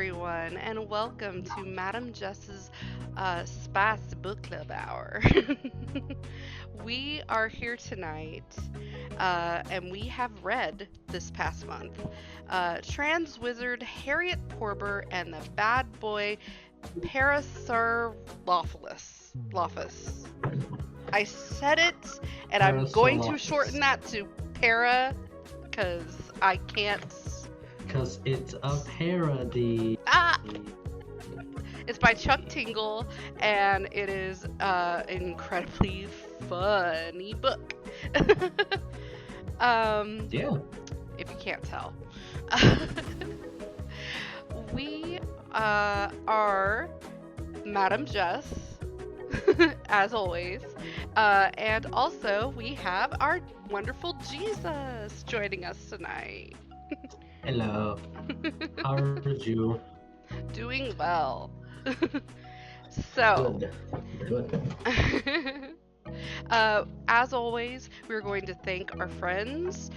everyone, and welcome to Madam Jess's Spice Book Club Hour. We are here tonight, and we have read this past month Trans Wizard Harriet Porber and the Bad Boy Parasaurolophus. I said it, and I'm going to shorten that to para, because I can't. Because it's a parody. It's by Chuck Tingle, and it is an incredibly funny book. Yeah. If you can't tell. We are Madam Jess, as always. And also, we have our wonderful Jesus joining us tonight. Hello. How are you? Doing well. So, Good. as always, we're going to thank our friends.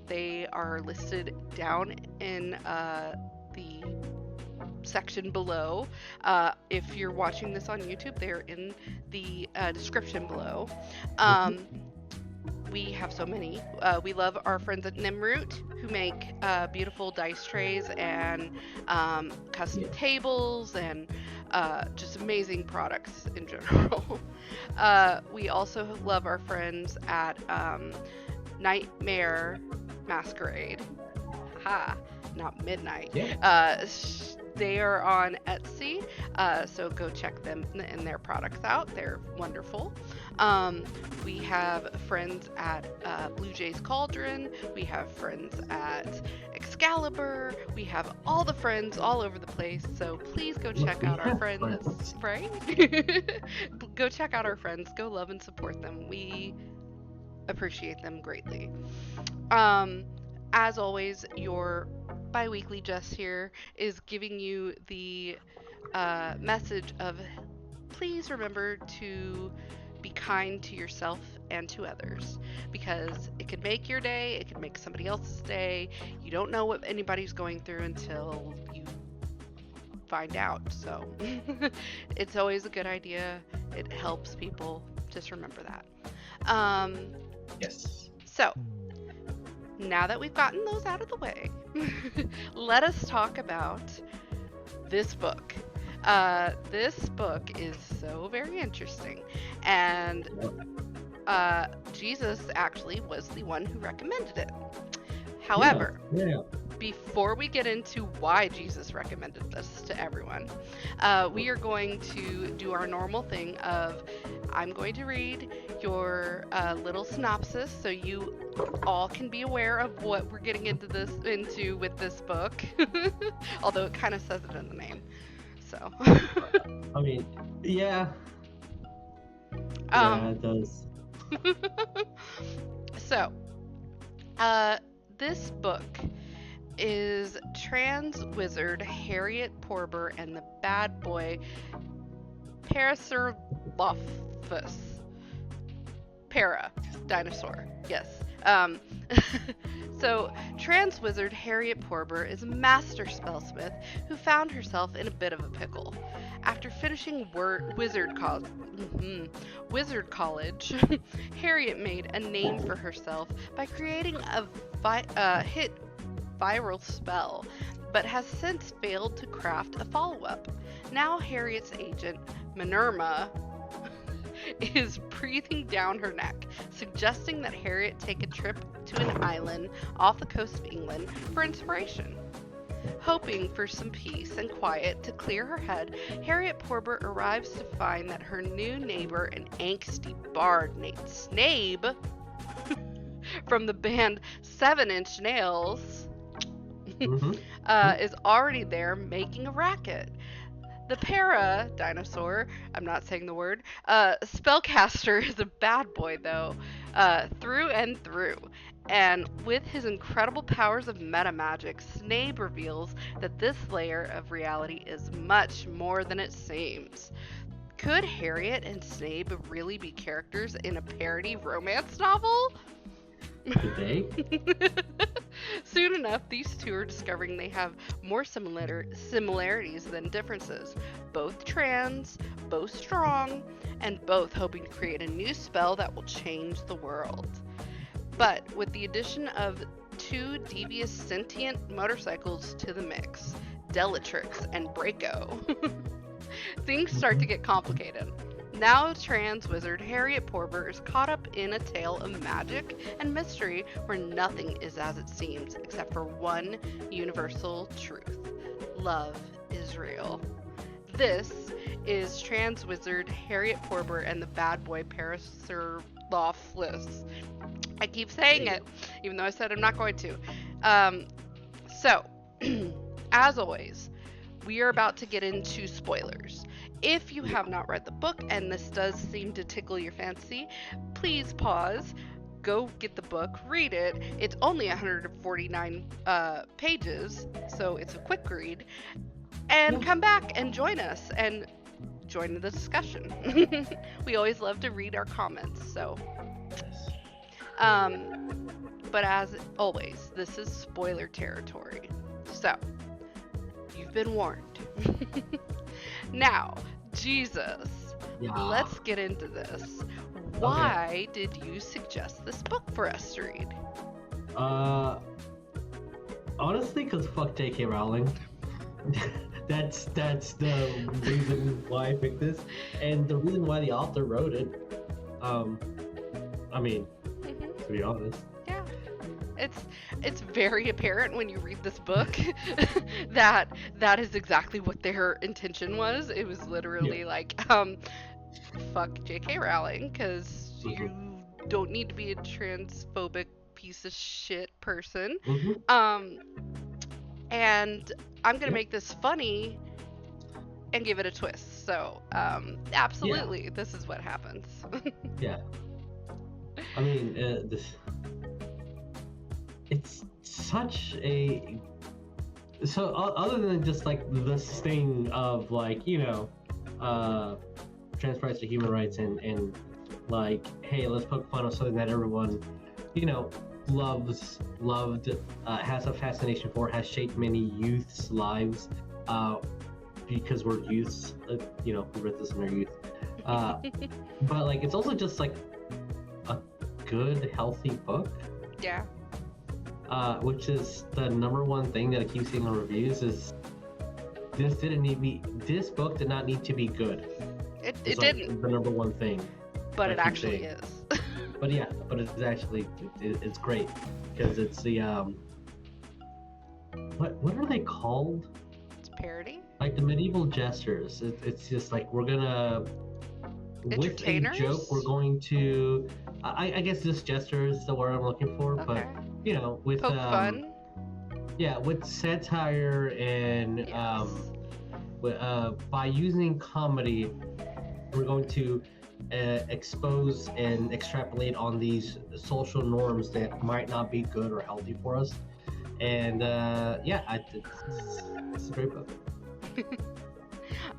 They are listed down in the section below. If you're watching this on YouTube, they're in the description below. We have so many. We love our friends at Nimroot, who make beautiful dice trays and custom tables and just amazing products in general. We also love our friends at Nightmare Masquerade. Ha! Not Midnight. Yeah. They are on Etsy, so go check them and their products out. They're wonderful. We have friends at Blue Jay's Cauldron. We have friends at Excalibur. We have all the friends all over the place. So please go check out our friends. Right? Go check out our friends. Go love and support them. We appreciate them greatly. As always, your bi-weekly Jess here is giving you the message of please remember to be kind to yourself and to others, because it could make your day, it could make somebody else's day. You don't know what anybody's going through until you find out. So it's always a good idea. It helps people. Just remember that. Yes. So now that we've gotten those out of the way, let us talk about this book. This book is so very interesting, and Jesus actually was the one who recommended it. However, before we get into why Jesus recommended this to everyone, we are going to do our normal thing of I'm going to read your little synopsis so you all can be aware of what we're getting into with this book. Although it kind of says it in the name. So I mean, yeah. It does. So, this book is Trans Wizard Harriet Porber and the Bad Boy Parasaurolophus. Dinosaur, yes. So, Trans Wizard Harriet Porber is a master spellsmith who found herself in a bit of a pickle. After finishing Wizard College, Harriet made a name for herself by creating a hit viral spell, but has since failed to craft a follow-up. Now Harriet's agent, Minerva, is breathing down her neck, suggesting that Harriet take a trip to an island off the coast of England for inspiration. Hoping for some peace and quiet to clear her head, Harriet Porber arrives to find that her new neighbor, an angsty bard named Snape from the band 7 Inch Nails, is already there making a racket. The dinosaur, I'm not saying the word, spellcaster is a bad boy though, through and through. And with his incredible powers of meta magic, Snape reveals that this layer of reality is much more than it seems. Could Harriet and Snape really be characters in a parody romance novel? Could they? Soon enough, these two are discovering they have more similarities than differences. Both trans, both strong, and both hoping to create a new spell that will change the world. But with the addition of two devious sentient motorcycles to the mix, Delatrix and Braco, things start to get complicated. Now, trans wizard Harriet Porber is caught up in a tale of magic and mystery where nothing is as it seems except for one universal truth: love is real. This is trans wizard Harriet Porber and the bad boy Parasaurolophus. I keep saying it, even though I said I'm not going to. So, as always, we are about to get into spoilers. If you have not read the book and this does seem to tickle your fancy, please pause, go get the book, read it. It's only 149 pages, so it's a quick read. And come back and join us and join the discussion. We always love to read our comments, so. But as always, this is spoiler territory. So, you've been warned. Now, Jesus, let's get into this. Why did you suggest this book for us to read? Honestly, because fuck J.K. Rowling. that's the reason why I picked this, and the reason why the author wrote it. I mean, to be honest. Yeah. It's very apparent when you read this book that is exactly what their intention was. It was literally like, fuck J.K. Rowling, because you don't need to be a transphobic piece of shit person. And I'm gonna make this funny and give it a twist. So, absolutely, this is what happens. Yeah. I mean, it's such a... So, other than just, like, this thing of, like, you know, trans rights to human rights and like, hey, let's poke fun of something that everyone, you know, loved, has a fascination for, has shaped many youths' lives, because we're youths, you know, who read this in our youth. But, like, it's also just, like, a good, healthy book. Yeah. Which is the number one thing that I keep seeing on reviews is this book did not need to be good. It like didn't. The number one thing. But it actually is. But yeah, it's actually it's great because it's the what are they called? It's parody. Like the medieval jesters. It's just like we're gonna with a joke we're going to I guess just jesters is the word I'm looking for, but you know with poke fun. Yeah, with satire and by using comedy, we're going to expose and extrapolate on these social norms that might not be good or healthy for us. And it's a great book.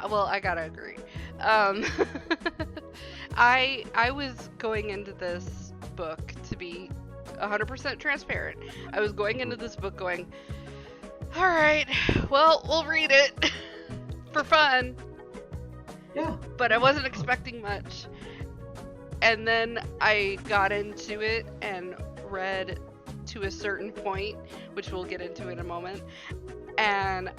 Well, I gotta agree. I was going into this book to be 100% transparent. I was going into this book going, all right, well, we'll read it for fun. Yeah. But I wasn't expecting much. And then I got into it and read to a certain point, which we'll get into in a moment. And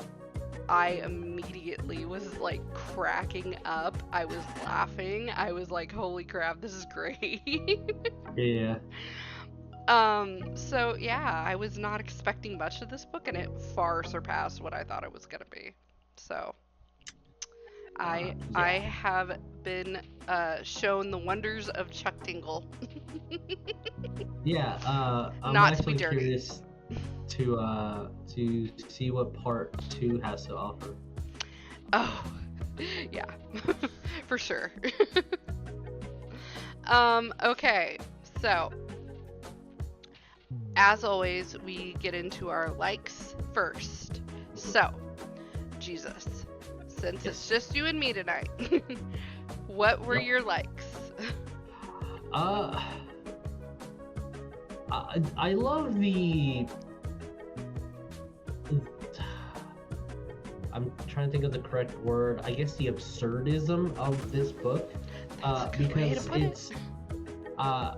I immediately was like cracking up. I was laughing. I was like, holy crap, this is great. Yeah. So yeah, I was not expecting much of this book and it far surpassed what I thought it was gonna be. So I have been shown the wonders of Chuck Tingle. Yeah, I'm Not actually to be dirty. curious to see what part 2 has to offer. Oh, yeah, for sure. Okay, so as always, we get into our likes first. So, Jesus, since it's just you and me tonight, what were your likes? I love the I'm trying to think of the correct word. I guess the absurdism of this book, That's a good way to because put it. it's uh,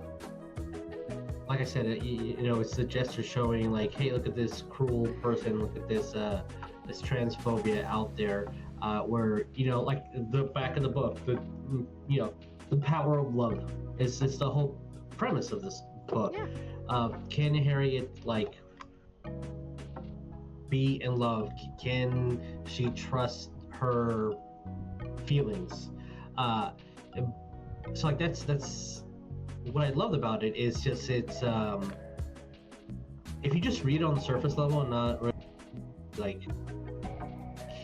like I said, it's the gesture showing like, hey, look at this cruel person, look at this transphobia out there, where like the back of the book, the power of love is the whole premise of this book. Yeah. Can Harriet like be in love? Can she trust her feelings? Uh, so like that's what I loved about it. Is just it's if you just read it on the surface level and not really, like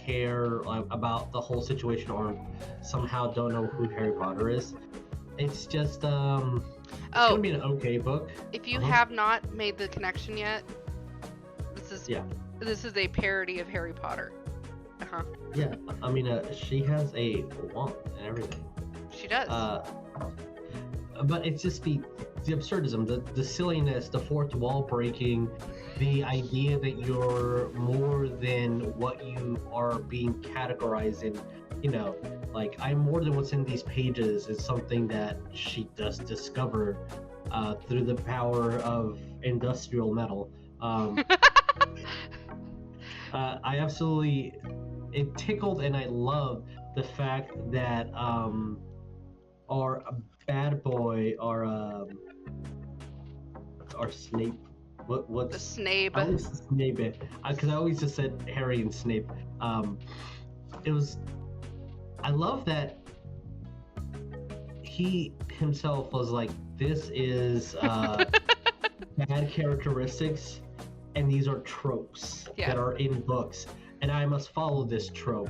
care about the whole situation or somehow don't know who Harry Potter is, it's just it's gonna be an okay book. If you have not made the connection yet, this is a parody of Harry Potter. Yeah, I mean, she has a wand and everything. She does. But it's just the absurdism, the silliness, the fourth wall breaking, the idea that you're more than what you are being categorized in. Like I'm more than what's in these pages is something that she does discover through the power of industrial metal. I absolutely, it tickled, and I love the fact that our bad boy, our Snape, what's the Snape. I always Snape it because I always just said Harry and Snape. It was, I love that he himself was like, this is bad characteristics, and these are tropes that are in books, and I must follow this trope.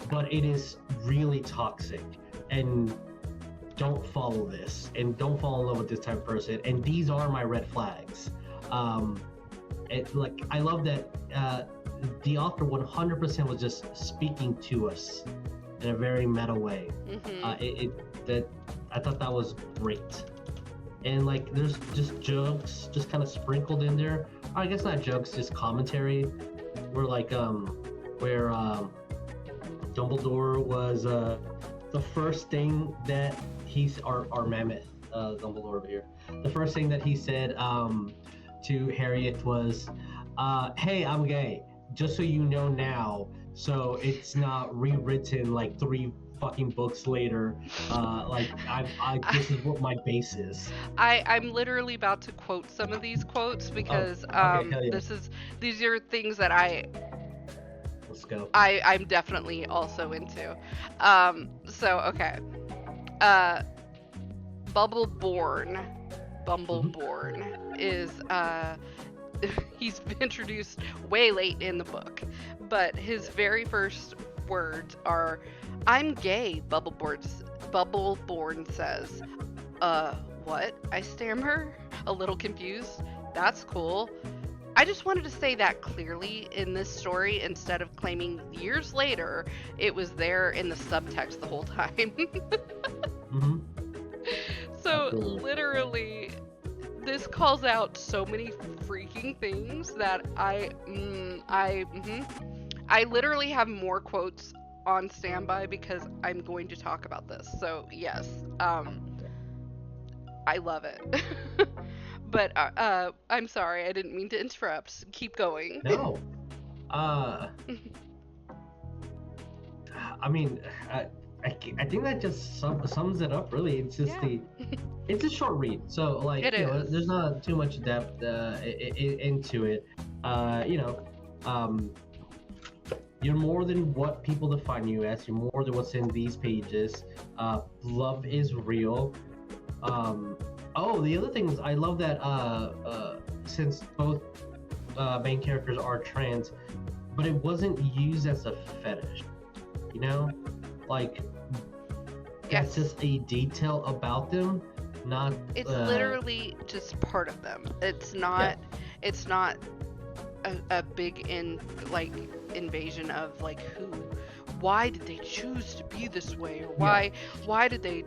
But it is really toxic, and don't follow this, and don't fall in love with this type of person, and these are my red flags. Like I love that the author 100% was just speaking to us in a very meta way. That I thought that was great. And like there's just jokes just kind of sprinkled in there. I guess not jokes, just commentary. Where like where Dumbledore was the first thing that he's our mammoth Dumbledore over here. The first thing that he said to Harriet was, "Hey, I'm gay. Just so you know now, so it's not rewritten like 3 fucking books later. Like this is what my base is." I'm literally about to quote some of these quotes because these are things that let's go. I'm definitely also into. So okay. Bumbleborn is he's introduced way late in the book, but his very first words are, "I'm gay," Bumbleborn says. What? I stammer, a little confused. That's cool. I just wanted to say that clearly in this story instead of claiming years later it was there in the subtext the whole time. So literally, this calls out so many freaking things that I literally have more quotes on standby because I'm going to talk about this. So yes, I love it. But I'm sorry, I didn't mean to interrupt. Keep going. No. I mean, I think that just sums it up. Really, it's just it's a short read, so like there's not too much depth into it. You're more than what people define you as. You're more than what's in these pages. Love is real. The other thing is, I love that since both main characters are trans, but it wasn't used as a fetish. Like that's just a detail about them. Not. It's literally just part of them. It's not. It's not a big invasion of like who. Why did they choose to be this way, or why did they?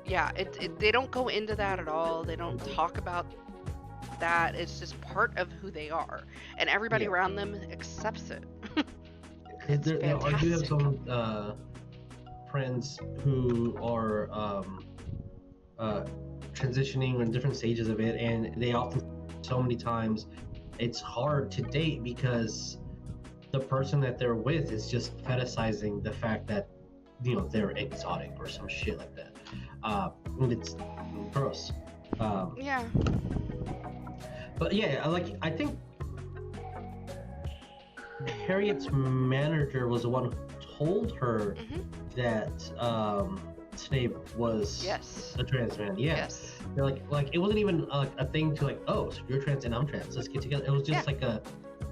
Yeah, they don't go into that at all. They don't talk about that. It's just part of who they are, and everybody around them accepts it. It's I do have fantastic. some friends who are uh, transitioning or in different stages of it, and they often so many times it's hard to date because the person that they're with is just fetishizing the fact that they're exotic or some shit like that, and it's gross. Um, Yeah. but yeah, I think Harriet's manager was the one who told her Mhm. that Snape was Yes. a trans man. Yeah, Yes. they're like it wasn't even a thing to like, oh, so you're trans and I'm trans, let's get together. It was Yeah. just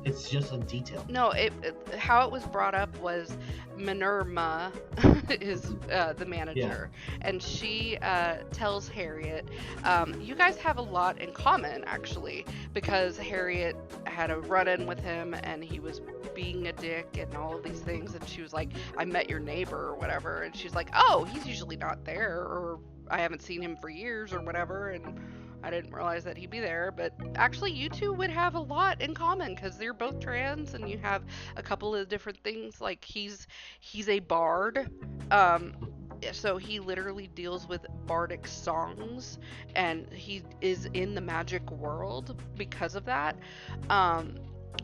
it's just a detail. No, how it was brought up was Minerva is the manager, and she tells Harriet, "You guys have a lot in common, actually, because Harriet had a run-in with him, and he was being a dick and all of these things." And she was like, "I met your neighbor or whatever," and she's like, "Oh, he's usually not there, or I haven't seen him for years or whatever," and I didn't realize that he'd be there, but actually, you two would have a lot in common because you're both trans and you have a couple of different things. Like he's a bard, um, so he literally deals with bardic songs, and he is in the magic world because of that. Um,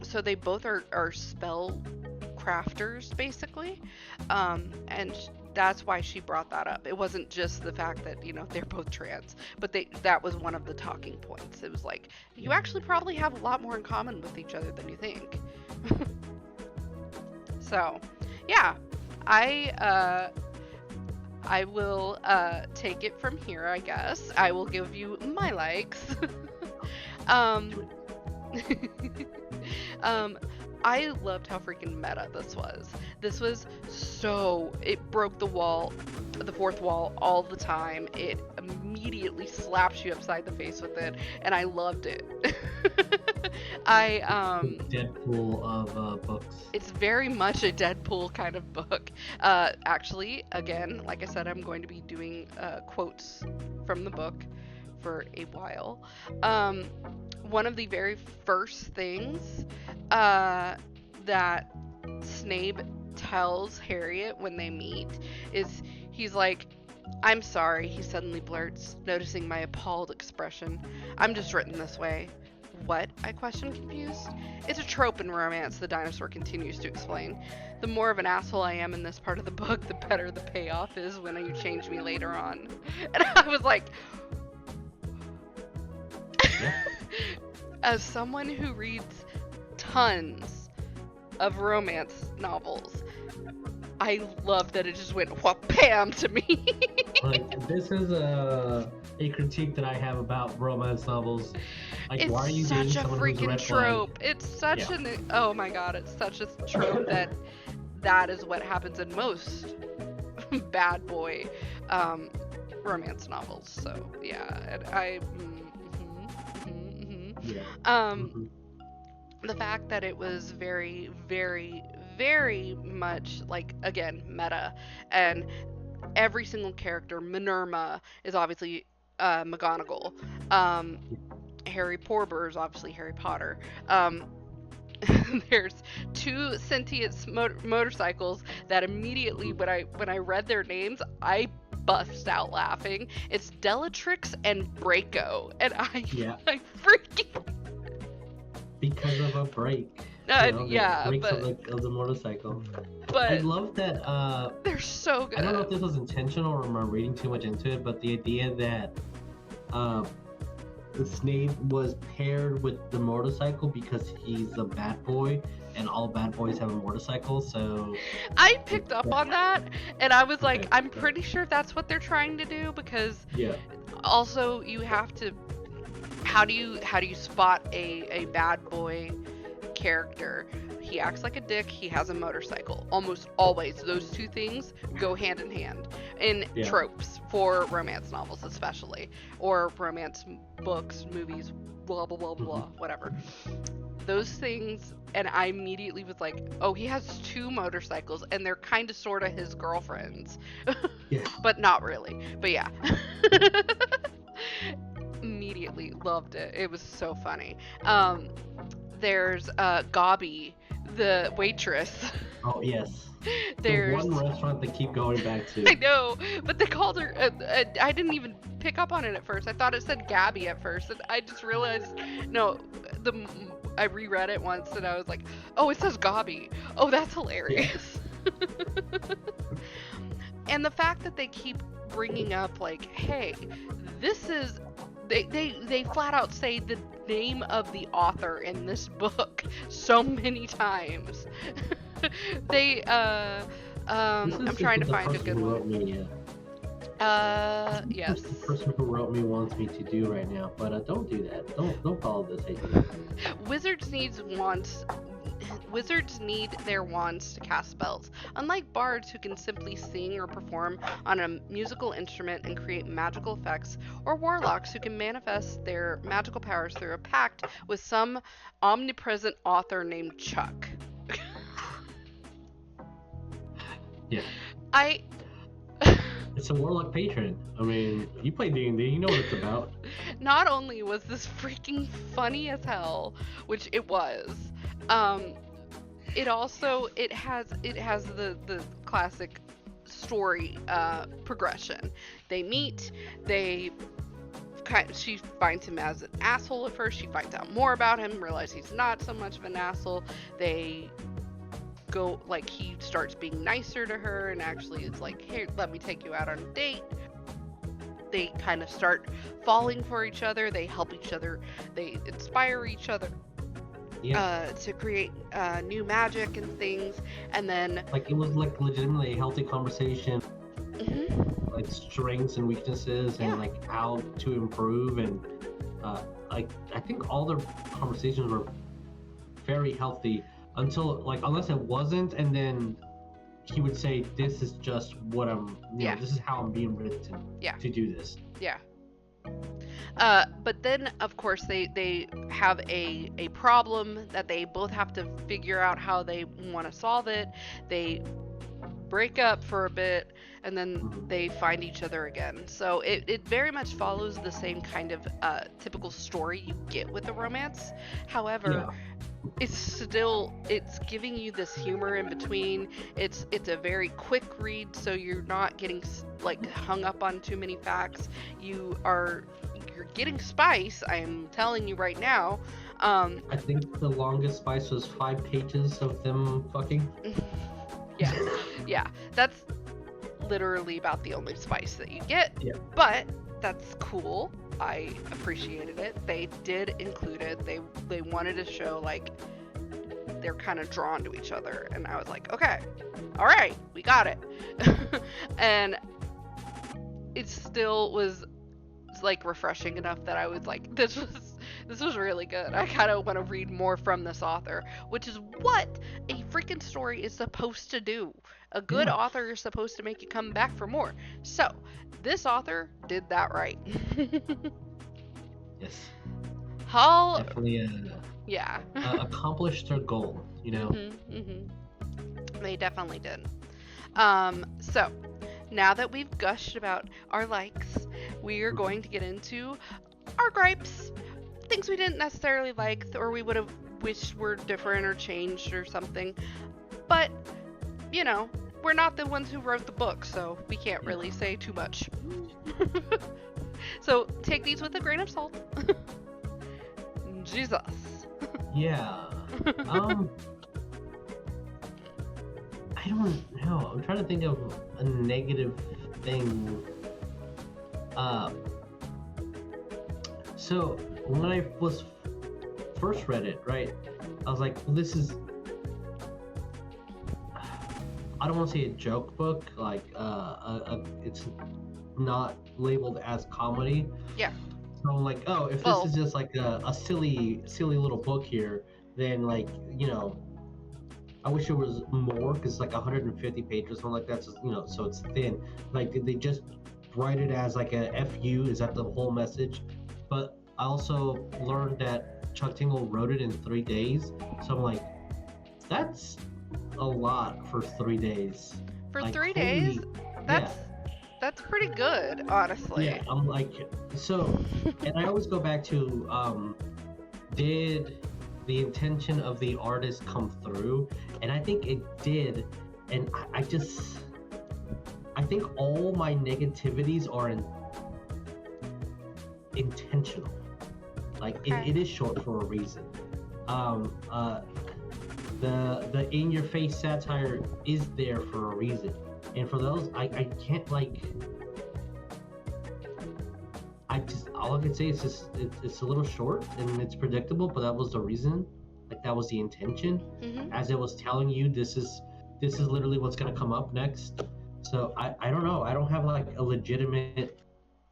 so they both are spell crafters basically, and that's why she brought that up. It wasn't just the fact that they're both trans, but that was one of the talking points. It was like, you actually probably have a lot more in common with each other than you think. So yeah, I will take it from here. I guess I will give you my likes. um um, I loved how freaking meta this was. This was it broke the fourth wall all the time. It immediately slaps you upside the face with it, and I loved it. I Deadpool of books. It's very much a Deadpool kind of book. Actually, again, like I said, I'm going to be doing quotes from the book for a while. Um, One of the very first things that Snape tells Harriet when they meet is he's like, "I'm sorry," he suddenly blurts, noticing my appalled expression. "I'm just written this way." "What?" I question, confused. "It's a trope in romance," the dinosaur continues to explain. "The more of an asshole I am in this part of the book, the better the payoff is when you change me later on." And I was like, Yeah. as someone who reads tons of romance novels, I love that it just went wham to me. Like, this is a critique that I have about romance novels. Like, It's why are you such dating a someone who's a freaking red flag? trope. It's such Yeah. oh my god, it's such a trope that is what happens in most bad boy romance novels. So yeah, and Yeah. um the fact that it was very, very, very much like, again, meta, and every single character, Minerva is obviously McGonagall. Harry Porber is obviously Harry Potter. Um, there's two sentient motorcycles that immediately, when I read their names, I bust out laughing. It's Bellatrix and Braco, and Yeah. I freaking Because of a brake. The yeah, brakes but of the motorcycle. I but love that. they're so good. I don't know if this was intentional or am I reading too much into it, but the idea that Snape was paired with the motorcycle because he's a bad boy, and all bad boys have a motorcycle. So I picked up on that, and I was like, Okay. I'm pretty sure that's what they're trying to do, because Yeah. also you have to, how do you spot a bad boy character? He acts like a dick, he has a motorcycle. Almost always those two things go hand in hand in Yeah. tropes for romance novels, especially, or romance books, movies, blah blah blah blah, whatever. Those things, and I immediately was like, oh, he has two motorcycles, and they're kind of sort of his girlfriends. Yeah. But not really. But yeah. Immediately loved it. It was so funny. There's Gobby, the waitress. Oh yes. The There's one restaurant they keep going back to. I know, but they called her. I didn't even pick up on it at first. I thought it said Gabby at first, and I just realized no. I reread it once, and I was like, oh, it says Gabby. Oh, that's hilarious. And the fact that they keep bringing up like, hey, this is. They flat out say the name of the author in this book so many times. They I'm trying to find a good one. Yes. The person who wrote me wants me to do right now, but don't do that. Don't follow this. Wizards need their wands to cast spells. Unlike bards who can simply sing or perform on a musical instrument and create magical effects, or warlocks who can manifest their magical powers through a pact with some omnipresent author named Chuck. Yeah. It's a warlock patron. I mean, you play D&D, you know what it's about. Not only was this freaking funny as hell, which it was, it also it has the classic story progression. They meet, she finds him as an asshole at first. She finds out more about him, realizes he's not so much of an asshole. They go, like, he starts being nicer to her and actually is like, hey, let me take you out on a date. They kind of start falling for each other. They help each other. They inspire each other to create new magic and things. And then, like, it was like legitimately a healthy conversation. Mm-hmm. Like strengths and weaknesses and like how to improve, and like I think all their conversations were very healthy until, like, unless it wasn't, and then he would say, this is just what I'm, you know, this is how I'm being written to do this. Yeah. But then, of course, they have a problem that they both have to figure out how they want to solve it. They break up for a bit, and then they find each other again. So it very much follows the same kind of typical story you get with a romance. However, it's giving you this humor in between. It's a very quick read, so you're not getting like hung up on too many facts. You're getting spice. I am telling you right now. I think the longest spice was 5 pages of them fucking. Yeah, that's literally about the only spice that you get. But that's cool. I appreciated it. They did include it. They wanted to show like they're kind of drawn to each other, and I was like, okay, all right, we got it. And it still was like refreshing enough that I was like, this was really good. I kind of want to read more from this author, which is what a freaking story is supposed to do. A good author is supposed to make you come back for more. So, this author did that right. Yes. Hull. Definitely accomplished their goal, you know? They definitely did. So, now that we've gushed about our likes, we are going to get into our gripes. Things we didn't necessarily like, or we would have wished were different or changed or something. But, you know, we're not the ones who wrote the book, so we can't really say too much. So take these with a grain of salt. Jesus. Yeah. I don't know. I'm trying to think of a negative thing. So when I was first read it, right, I was like, well, this is, I don't want to say a joke book, like it's not labeled as comedy. Yeah. So I'm like, oh, if this is just like a silly little book here, then, like, you know, I wish it was more, because it's like 150 pages, something like that, so, you know, so it's thin. Like, did they just write it as like a FU? Is that the whole message? But I also learned that Chuck Tingle wrote it in 3 days, so I'm like, that's a lot for 3 days. For like, 3 days? That's pretty good, honestly. Yeah, I'm like, so, and I always go back to, did the intention of the artist come through, and I think it did. And I think all my negativities are intentional. Like Okay. it is short for a reason. The in your face satire is there for a reason, and for those I can't like. I just all I can say is just it's a little short and it's predictable, but that was the reason. Like that was the intention, Mhm. as it was telling you this is literally what's gonna come up next. So I don't know. I don't have like a legitimate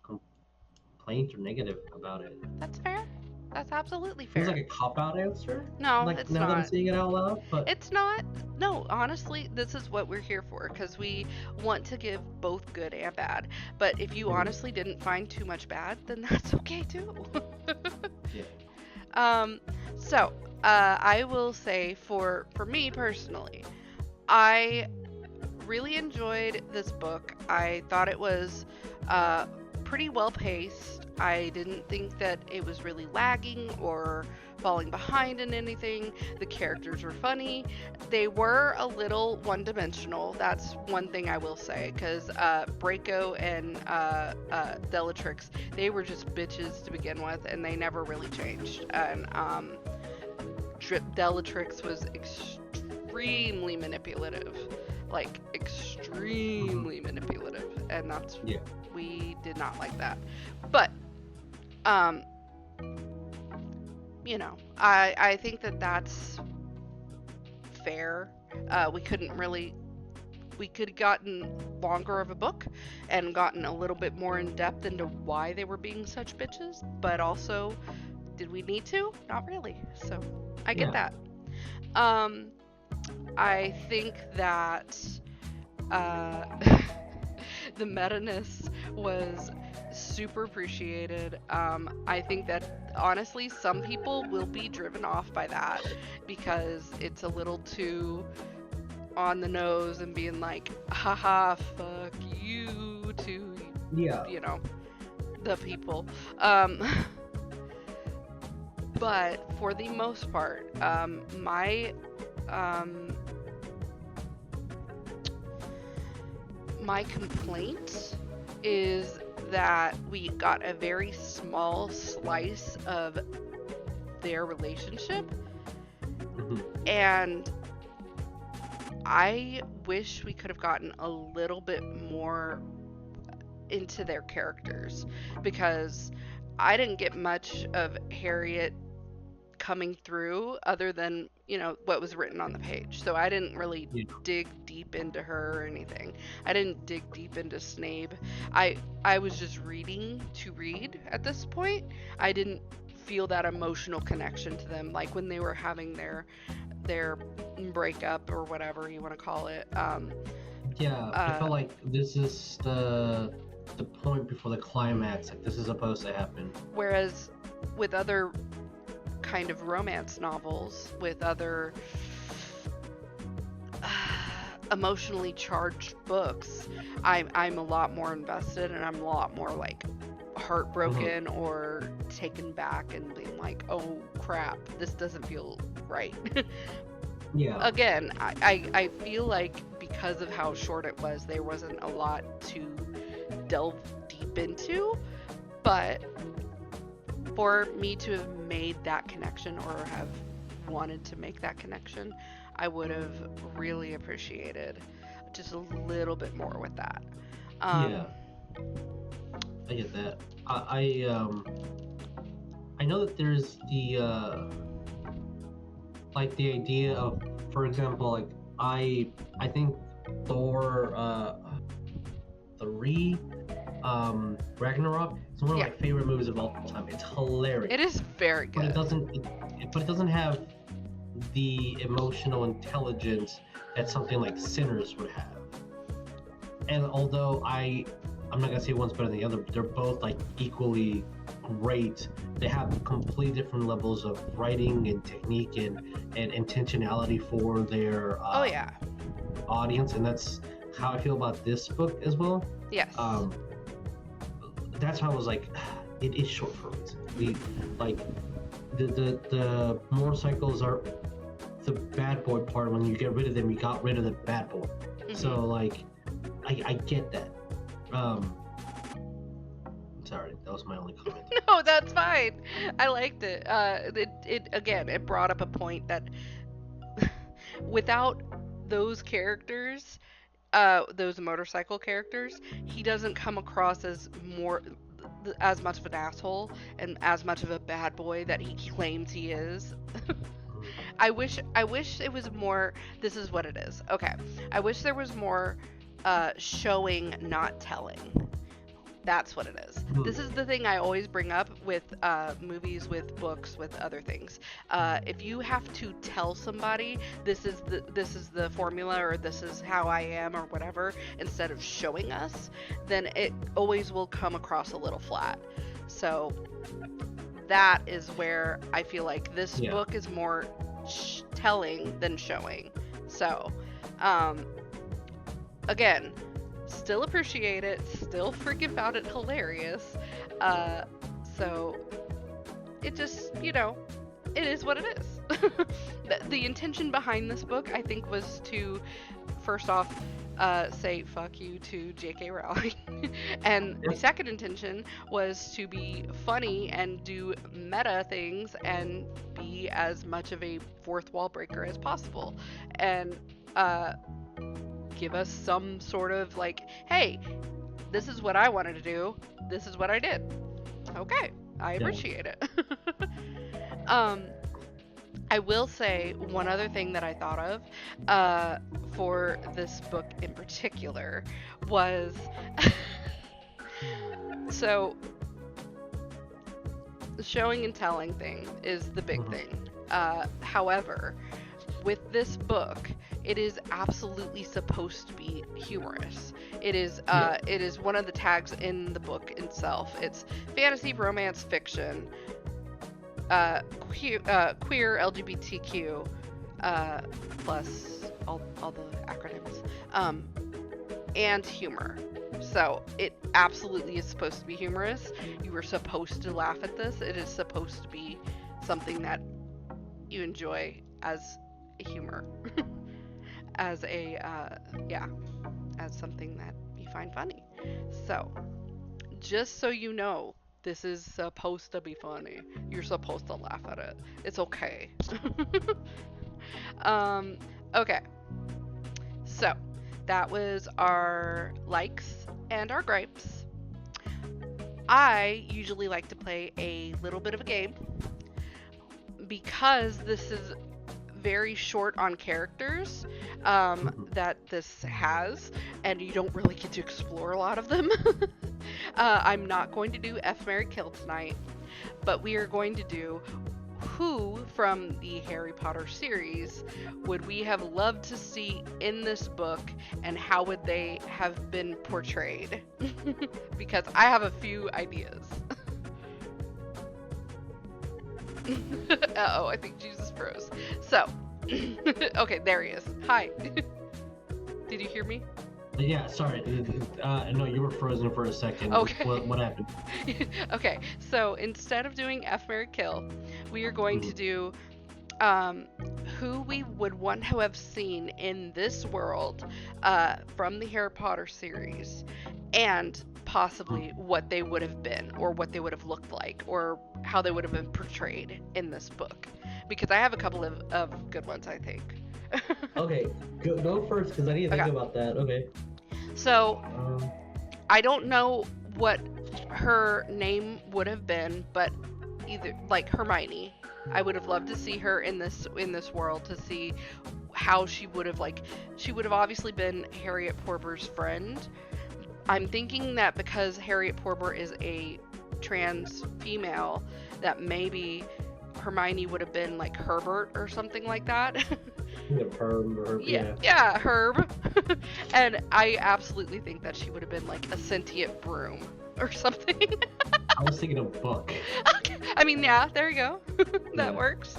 complaint or negative about it. That's fair. That's absolutely Feels fair. like a cop out answer. No, Like it's now that I'm not. saying it out loud, but It's not. No, honestly, this is what we're here for because we want to give both good and bad. But if you Mhm. honestly didn't find too much bad, then that's okay too. Yeah. um, so I will say for me personally, I really enjoyed this book. I thought it was pretty well paced. I didn't think that it was really lagging or falling behind in anything. The characters were funny. They were a little one dimensional. That's one thing I will say. Because Braco and Bellatrix, they were just bitches to begin with, and they never really changed. And Bellatrix was extremely manipulative. Like, extremely manipulative. And that's, Yeah. we did not like that. But, um, you know, I think that that's fair. We couldn't really, we could have gotten longer of a book and gotten a little bit more in depth into why they were being such bitches, but also, did we need to? Not really. So I get Yeah. that. I think that uh, the meta-ness was super appreciated. I think that honestly, some people will be driven off by that because it's a little too on the nose and being like, haha, fuck you to, Yeah. you know, the people. But for the most part, my complaint is that we got a very small slice of their relationship, Mhm. and I wish we could have gotten a little bit more into their characters because I didn't get much of Harriet coming through other than, you know, what was written on the page. So I didn't really Yeah. dig deep into her or anything. I didn't dig deep into Snape. I was just reading to read at this point. I didn't feel that emotional connection to them like when they were having their breakup or whatever you want to call it. Yeah. I felt like this is the point before the climax. Like this is supposed to happen. Whereas with other kind of romance novels, with other emotionally charged books, I'm a lot more invested and I'm a lot more like heartbroken or taken back and being like, oh crap, this doesn't feel right. Yeah. Again, I feel like because of how short it was, there wasn't a lot to delve deep into, but for me to have made that connection or have wanted to make that connection, I would have really appreciated just a little bit more with that. Yeah. I get that. I know that there's the like the idea of, for example, like I think Thor 3 Ragnarok is one of Yeah. my favorite movies of all time. It's hilarious. It is very But good. it doesn't have the emotional intelligence that something like Sinners would have. And although I'm not gonna say one's better than the other, but they're both like equally great. They have completely different levels of writing and technique and intentionality for their Oh yeah. audience, and that's how I feel about this book as well. Yes. That's how I was like, it is short for a reason. the motorcycles are the bad boy part. When you get rid of them, you got rid of the bad boy. Mhm. So like, I get that. Sorry, that was my only comment. No, that's fine. I liked it. It again, it brought up a point that without those characters, those motorcycle characters, he doesn't come across as as much of an asshole and as much of a bad boy that he claims he is. I wish it was more. This is what it is. Okay. I wish there was more showing, not telling. That's what it is. This is the thing I always bring up with movies, with books, with other things. If you have to tell somebody this is the formula, or this is how I am, or whatever, instead of showing us, then it always will come across a little flat. So that is where I feel like this book is more telling than showing. So, again, still appreciate it, still freaking found it hilarious. So it just, it is what it is. The intention behind this book, I think, was to, first off, say fuck you to J.K. Rowling. And the second intention was to be funny and do meta things and be as much of a fourth wall breaker as possible. And give us some sort of like, hey, this is what I wanted to do, this is what I did. Okay, I appreciate it. I will say one other thing that I thought of for this book in particular was so the showing and telling thing is the big thing. However, with this book, it is absolutely supposed to be humorous. It is one of the tags in the book itself. It's fantasy, romance, fiction, queer, LGBTQ, plus all the acronyms, and humor. So it absolutely is supposed to be humorous. You are supposed to laugh at this. It is supposed to be something that you enjoy as humor. As something that you find funny. So, just so you know, this is supposed to be funny. You're supposed to laugh at it. It's okay. Okay. So, that was our likes and our gripes. I usually like to play a little bit of a game because this is very short on characters that this has, and you don't really get to explore a lot of them. I'm not going to do F, Marry, Kill tonight, but we are going to do who from the Harry Potter series would we have loved to see in this book, and how would they have been portrayed? Because I have a few ideas. Uh-oh, I think Jesus froze. So, okay, there he is. Hi. Did you hear me? Yeah, sorry. No, you were frozen for a second. Okay. What happened? Okay, so instead of doing F, Marry, Kill, we are going to do who we would want to have seen in this world from the Harry Potter series, and possibly what they would have been, or what they would have looked like, or how they would have been portrayed in this book. Because I have a couple of good ones, I think. Okay, go first, because I need to think about that. Okay. So, I don't know what her name would have been, but either, like, Hermione. I would have loved to see her in this world, to see how she would have obviously been Harriet Porber's friend. I'm thinking that because Harriet Porber is a trans female, that maybe Hermione would have been like Herbert or something like that. Herb, yeah, Herb. And I absolutely think that she would have been like a sentient broom or something. I was thinking of book. Okay. I mean, yeah, there you go. That works.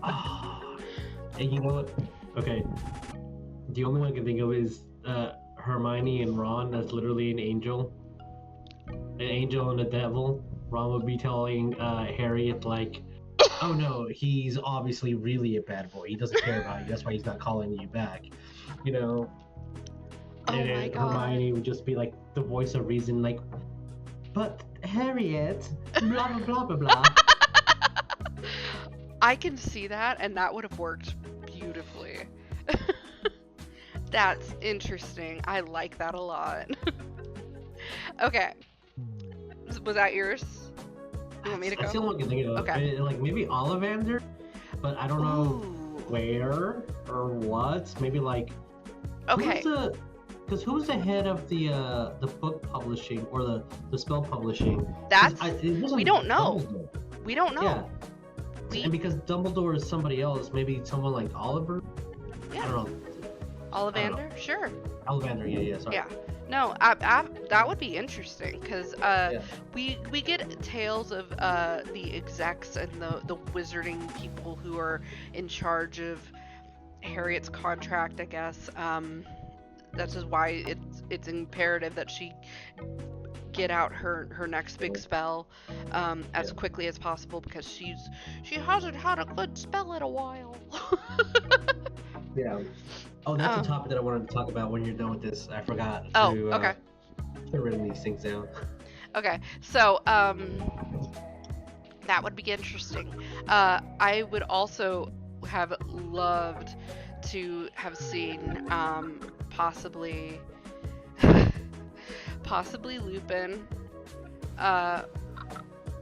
And you know what? Okay. The only one I can think of is Hermione and Ron. That's literally an angel and a devil. Ron would be telling Harriet like, "Oh no, he's obviously really a bad boy. He doesn't care about you. That's why he's not calling you back." You know. Oh And my then god. Hermione would just be like the voice of reason, like, "But Harriet, blah blah blah blah blah." I can see that, and that would have worked beautifully. That's interesting. I like that a lot. Okay. Was that yours? You want me to That's the go? only one I can think of. Okay. Like maybe Ollivander, but I don't know Ooh. where or what. Maybe like Okay. who was the head of the book publishing or the spell publishing? That's It wasn't we don't know. Dumbledore. We don't know. Yeah. We, And because Dumbledore is somebody else, maybe someone like Oliver. yeah. I don't know. Ollivander? Sure. Ollivander. Yeah. Sorry. Yeah. No, that would be interesting because we get tales of the execs and the wizarding people who are in charge of Harriet's contract, I guess. That's just why it's imperative that she get out her next big spell as quickly as possible because she hasn't had a good spell in a while. Yeah. Oh, that's a topic that I wanted to talk about when you're done with this. I forgot to Okay. put written these things down. Okay, so that would be interesting. I would also have loved to have seen possibly Lupin,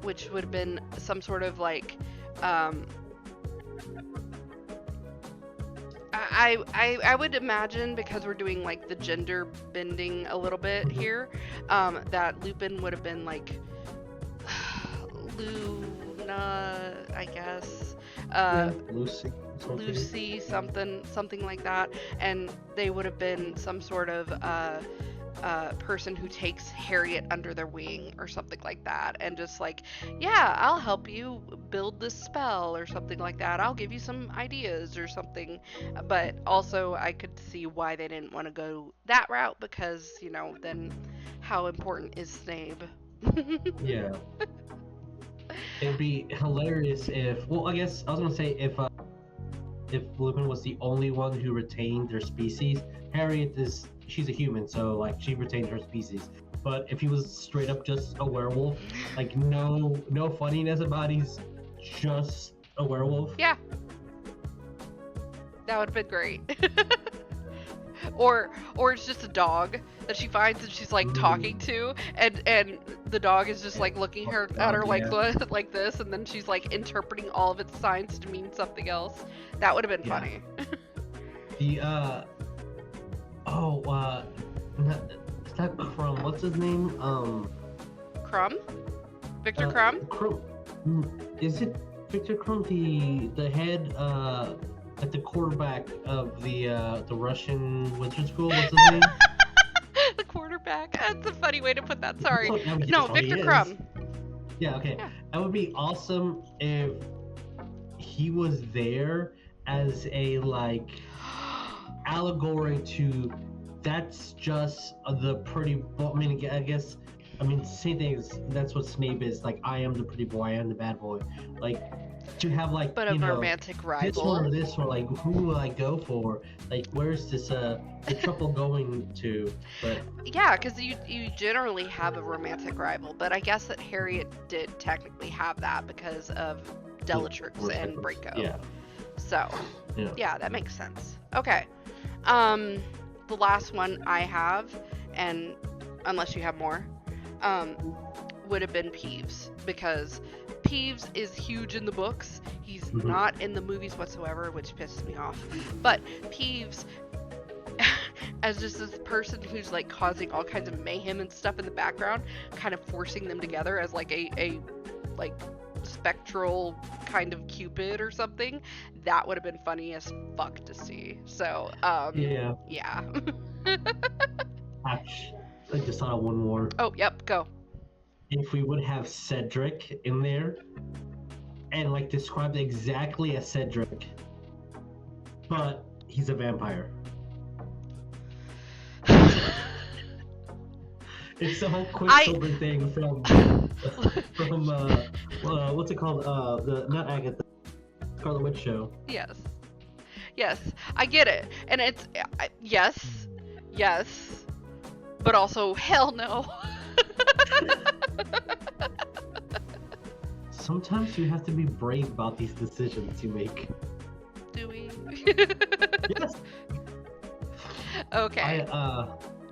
which would have been some sort of like I would imagine, because we're doing like the gender bending a little bit here, that Lupin would have been like Luna, I guess. Lucy, something like that, and they would have been some sort of person who takes Harriet under their wing or something like that, and just like, yeah, I'll help you build this spell or something like that. I'll give you some ideas or something. But also, I could see why they didn't want to go that route because, then how important is Snape? Yeah. It'd be hilarious if, well, I guess I was gonna say if Lupin was the only one who retained their species. Harriet she's a human, so like she retained her species. But if he was straight up just a werewolf, like no funniness about he's just a werewolf. Yeah. That would have been great. Or it's just a dog that she finds and she's like talking to, and the dog is just like looking at her like like this, and then she's like interpreting all of its signs to mean something else. That would have been funny. The it's not Crumb. What's his name? Crumb? Victor Crumb? Crumb. Is it Victor Crumb, the head like the quarterback of the Russian wizard school? What's his name? The quarterback. That's a funny way to put that. Sorry. No, No, Victor Crumb. Yeah, okay. Yeah. That would be awesome if he was there as a like allegory to that's just the pretty boy. I mean, same thing as that's what Snape is. Like, I am the pretty boy, I am the bad boy. Like, to have like, but a romantic rival. This one or this one, like, who will I go for? Like, where's this the trouble going to? But yeah, because you generally have a romantic rival, but I guess that Harriet did technically have that because of Bellatrix and Draco. Yeah. So yeah, that makes sense. Okay. The last one I have, and unless you have more, would have been Peeves, because Peeves is huge in the books. He's not in the movies whatsoever, which pisses me off. But Peeves, as just this person who's like causing all kinds of mayhem and stuff in the background, kind of forcing them together as like a like spectral kind of Cupid or something, that would have been funny as fuck to see. So yeah. Actually, I just thought of one more. Oh, yep, go. If we would have Cedric in there and like described exactly as Cedric, but he's a vampire. It's the whole I Quicksilver thing from what's it called? The not Agatha, Scarlet Witch show. yes. Yes, I get it. And it's yes. Yes. But also hell no. Sometimes you have to be brave about these decisions you make. Do we? Yes. Okay.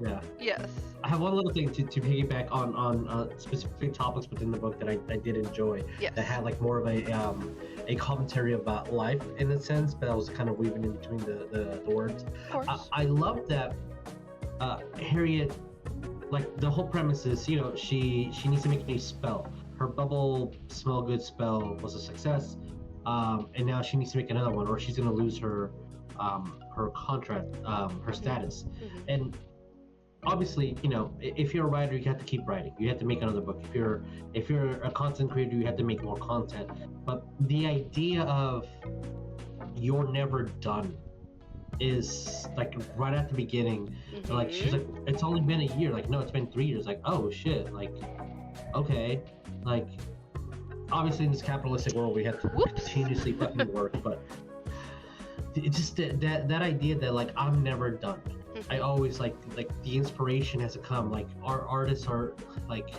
Yeah. Yes. I have one little thing to piggyback on specific topics within the book that I did enjoy. Yes. That had like more of a commentary about life in a sense, but I was kind of weaving in between the words. Of course. I love that Harriet, like the whole premise is, you know, she needs to make a new spell. Her bubble smell good spell was a success, and now she needs to make another one, or she's gonna lose her contract, her status. Mhm. And obviously, you know, if you're a writer, you have to keep writing. You have to make another book. If you're a content creator, you have to make more content. But the idea of you're never done is like right at the beginning. Mhm. Like she's like, it's only been a year. Like no, it's been 3 years. Like oh shit. Like okay. Like obviously in this capitalistic world, we have to continuously fucking work. But it's just that idea that like I'm never done. I always like the inspiration has to come. Like our artists are like,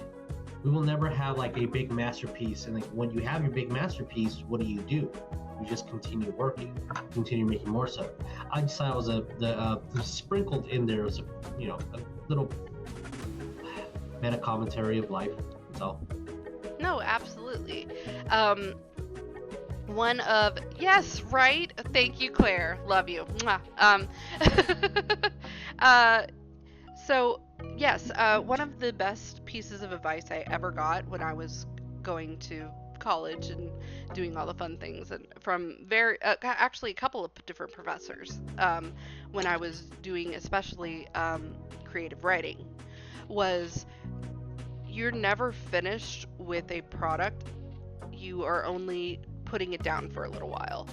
we will never have like a big masterpiece. And like when you have your big masterpiece, what do? You just continue working, continue making more so. I just thought it was the sprinkled in there was a little meta commentary of life. That's all. No, absolutely. One of yes, right? Thank you, Claire. Love you. Mwah. So yes, one of the best pieces of advice I ever got when I was going to college and doing all the fun things, and from actually a couple of different professors, when I was doing especially creative writing, was you're never finished with a product. You are only putting it down for a little while.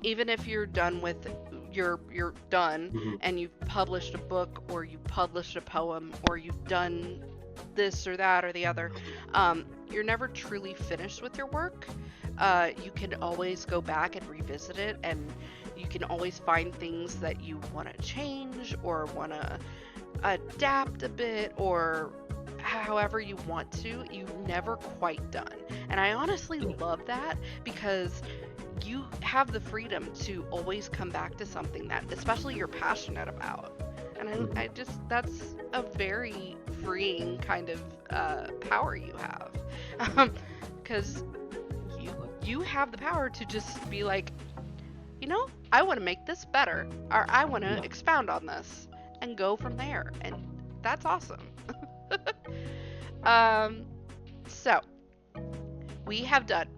Even if you're done with you're done and you've published a book or you published a poem or you've done this or that or the other, you're never truly finished with your work. You can always go back and revisit it, and you can always find things that you want to change or want to adapt a bit, or however you want to. You're never quite done. And I honestly love that, because you have the freedom to always come back to something that especially you're passionate about. And I just, that's a very freeing kind of power you have, because you have the power to just be like, you know, I want to make this better, or I want to expound on this, and go from there. And that's awesome. So we have done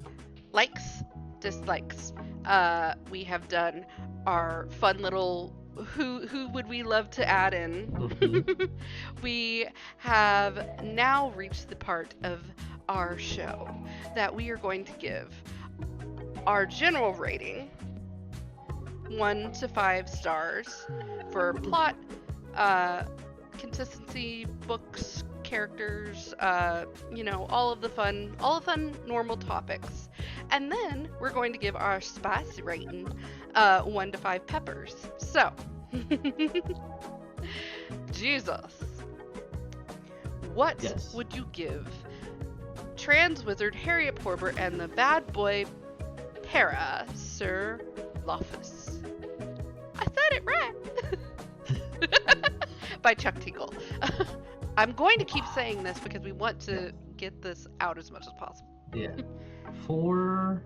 likes, dislikes. We have done our fun little who would we love to add in. We have now reached the part of our show that we are going to give our general rating, 1 to 5 stars, for plot, consistency, books, characters, all of the fun normal topics. And then we're going to give our spicy rating 1 to 5 peppers. So Jesus, what would you give Trans Wizard Harriet Porber and the bad boy Parasaurolophus? I said it right. By Chuck Tingle. I'm going to keep saying this because we want to get this out as much as possible. Yeah. For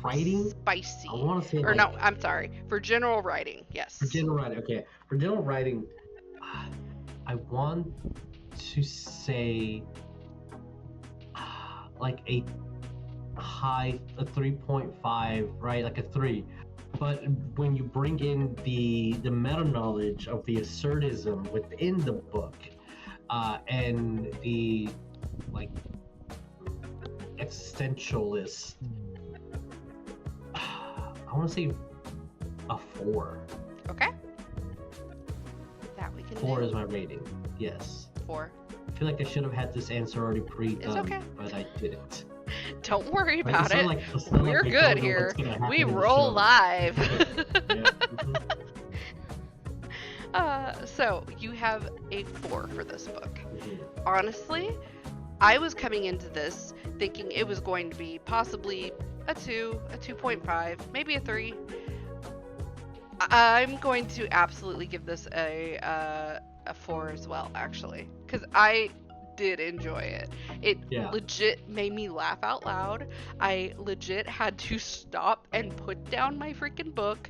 writing? Spicy. I want to say or no, I'm sorry. For general writing, yes. For general writing, okay. For general writing, I want to say like a 3.5, right? Like a 3. But when you bring in the meta knowledge of the assertism within the book, and the like existentialist, I want to say a 4. Okay. That we can 4 do. is my rating. Yes. 4. I feel like I should have had this answer already pre-done, It's okay. but I didn't. Don't worry Right? about it. It's not We're like I good don't know here. what's gonna happen We in the roll show. live. Yeah. So you have a 4 for this book. Mhm. Honestly, I was coming into this thinking it was going to be possibly a 2, a 2.5, maybe a 3. I'm going to absolutely give this a 4 as well, actually, because I did enjoy it. It Yeah. legit made me laugh out loud. I legit had to stop and put down my freaking book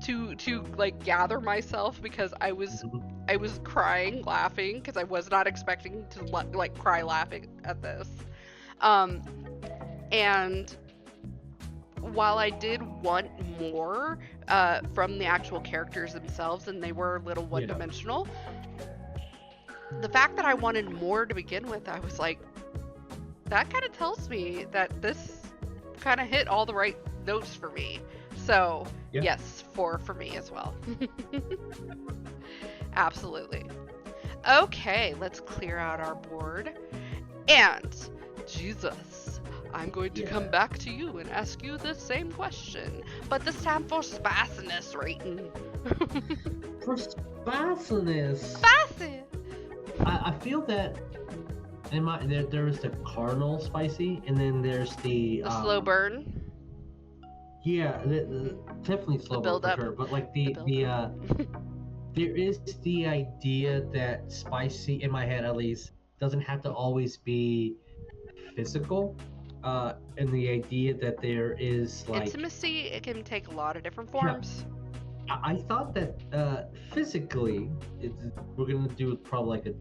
to like gather myself because I was crying laughing because I was not expecting to like cry laughing at this. And while I did want more from the actual characters themselves, and they were a little one-dimensional, the fact that I wanted more to begin with, I was like, that kind of tells me that this kind of hit all the right notes for me. So, yes, 4 for me as well. Absolutely. Okay, let's clear out our board. And, Jesus, I'm going to come back to you and ask you the same question, but this time for spiciness rating. For spiciness. Spicy! I feel that in my there's the cardinal spicy, and then there's the slow burn. Yeah, definitely slow burn for sure. But like the there is the idea that spicy, in my head at least, doesn't have to always be physical. And the idea that there is like intimacy, it can take a lot of different forms. I thought that physically, we're gonna do probably like a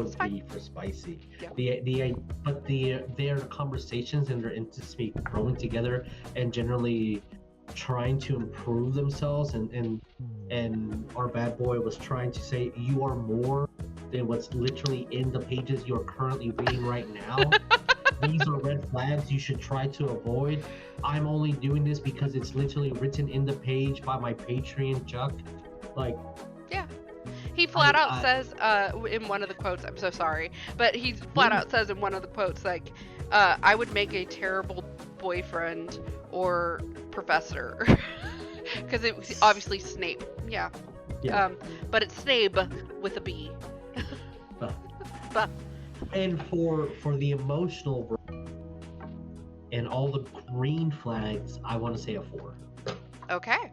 3 for spicy. Yeah. But their conversations and their intimacy growing together and generally trying to improve themselves, and our bad boy was trying to say you are more than what's literally in the pages you're currently reading right now. These are red flags you should try to avoid. I'm only doing this because it's literally written in the page by my Patreon Chuck. Like, yeah. He flat out says in one of the quotes, I'm so sorry, but he flat out says in one of the quotes, like, I would make a terrible boyfriend or professor. Because it was obviously Snape. Yeah. But it's Snape with a B. And for the emotional and all the green flags, I want to say a 4. Okay.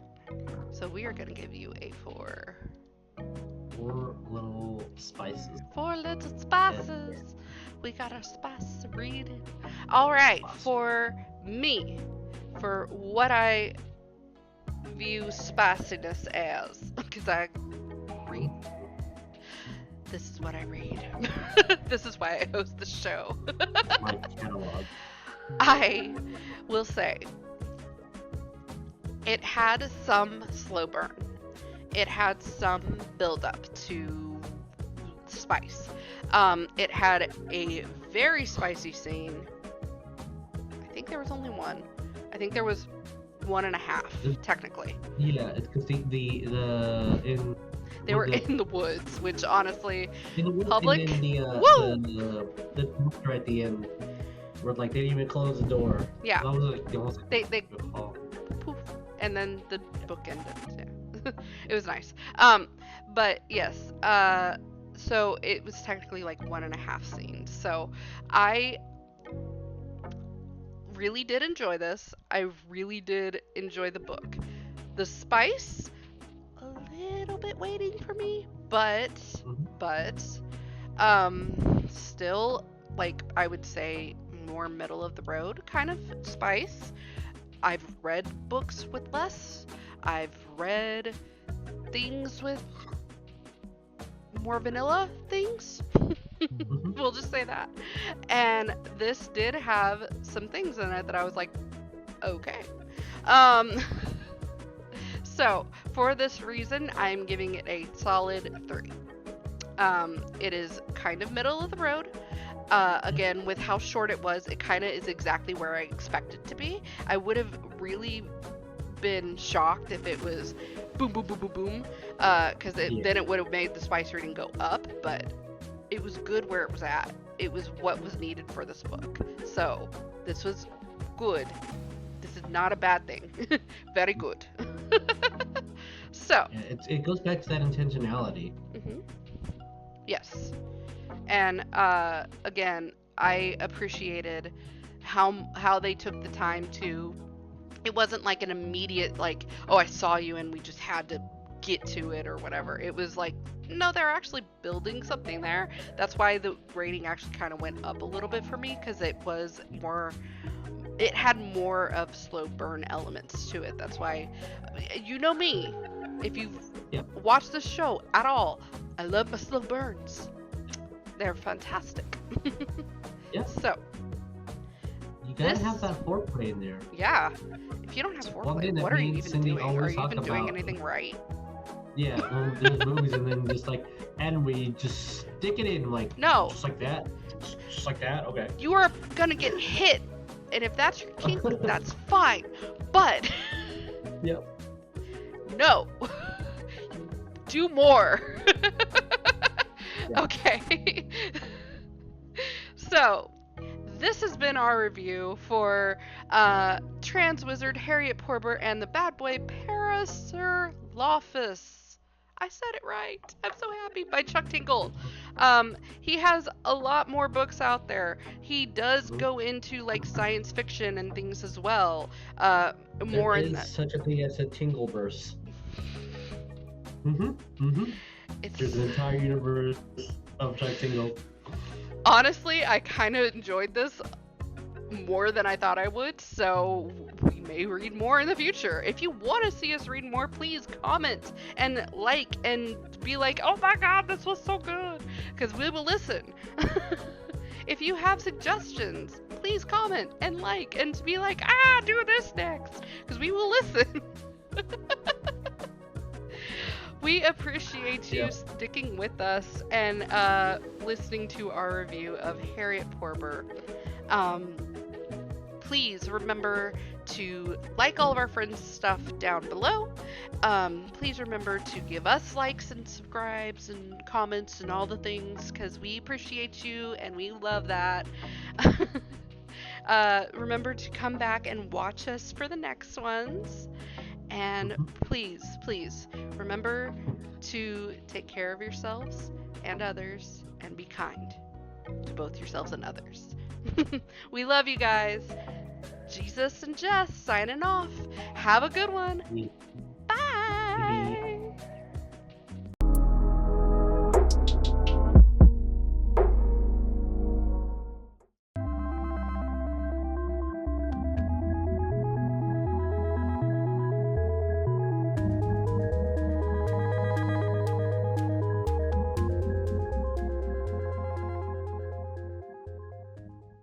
So we are going to give you a 4. 4 little spices. 4 little spices. We got our spice reading. All right. For me, for what I view spiciness as, because I read. This is what I read. This is why I host the show. My catalog. I will say it had some slow burn. It had some build up to spice. It had a very spicy scene. I think there was only one. I think there was 1.5 technically. Yeah, it's because they were in the woods, which honestly, in the woods, public. And then the doctor at the end, where like they didn't even close the door. Yeah. They oh. poof, and then the book ended. Yeah. It was nice. But yes. So it was technically like 1.5 scenes. So I really did enjoy this. I really did enjoy the book. The spice, a little bit waiting for me, but still, like, I would say more middle of the road kind of spice. I've read books with less. I've read things with more vanilla things. We'll just say that. And this did have some things in it that I was like, okay. So for this reason, I'm giving it a solid 3. It is kind of middle of the road. Again, with how short it was, it kind of is exactly where I expect it to be. I would have really have been shocked if it was boom, boom, boom, boom, boom, because then it would have made the spice rating go up, but it was good where it was at. It was what was needed for this book. So this was good. This is not a bad thing. Very good. So. Yeah, it goes back to that intentionality. Mm-hmm. Yes. And again, I appreciated how they took the time to. It wasn't like an immediate like, oh, I saw you and we just had to get to it or whatever. It was like, no, they're actually building something there. That's why the rating actually kind of went up a little bit for me, because it had more of slow burn elements to it. That's why, you know me, if you've watched this show at all, I love my slow burns. They're fantastic. Yeah. So you gotta have that foreplay in there. Yeah. If you don't have foreplay, what are you even doing? Are you even doing anything right? Yeah, there's movies and then just like, and we just stick it in like, no, just like that, just like that. Okay. You are gonna get hit, and if that's your kink, that's fine. But yep. No, do more. Yeah. Okay. So this has been our review for Trans Wizard Harriet Porber and the Bad Boy Parasaurolophus. I said it right. I'm so happy. By Chuck Tingle. He has a lot more books out there. He does go into like science fiction and things as well. More there in is that. Such a thing as a Tingleverse. There's an entire universe of Chuck Tingle. Honestly, I kind of enjoyed this more than I thought I would, so we may read more in the future. If you want to see us read more, please comment and like and be like, oh my god, this was so good, because we will listen. If you have suggestions, please comment and like and be like, do this next, because we will listen. We appreciate you sticking with us and listening to our review of Harriet Porber. Please remember to like all of our friends' stuff down below. Please remember to give us likes and subscribes and comments and all the things, because we appreciate you and we love that. Remember to come back and watch us for the next ones. And please, please remember to take care of yourselves and others and be kind to both yourselves and others. We love you guys. Jesus and Jess signing off. Have a good one.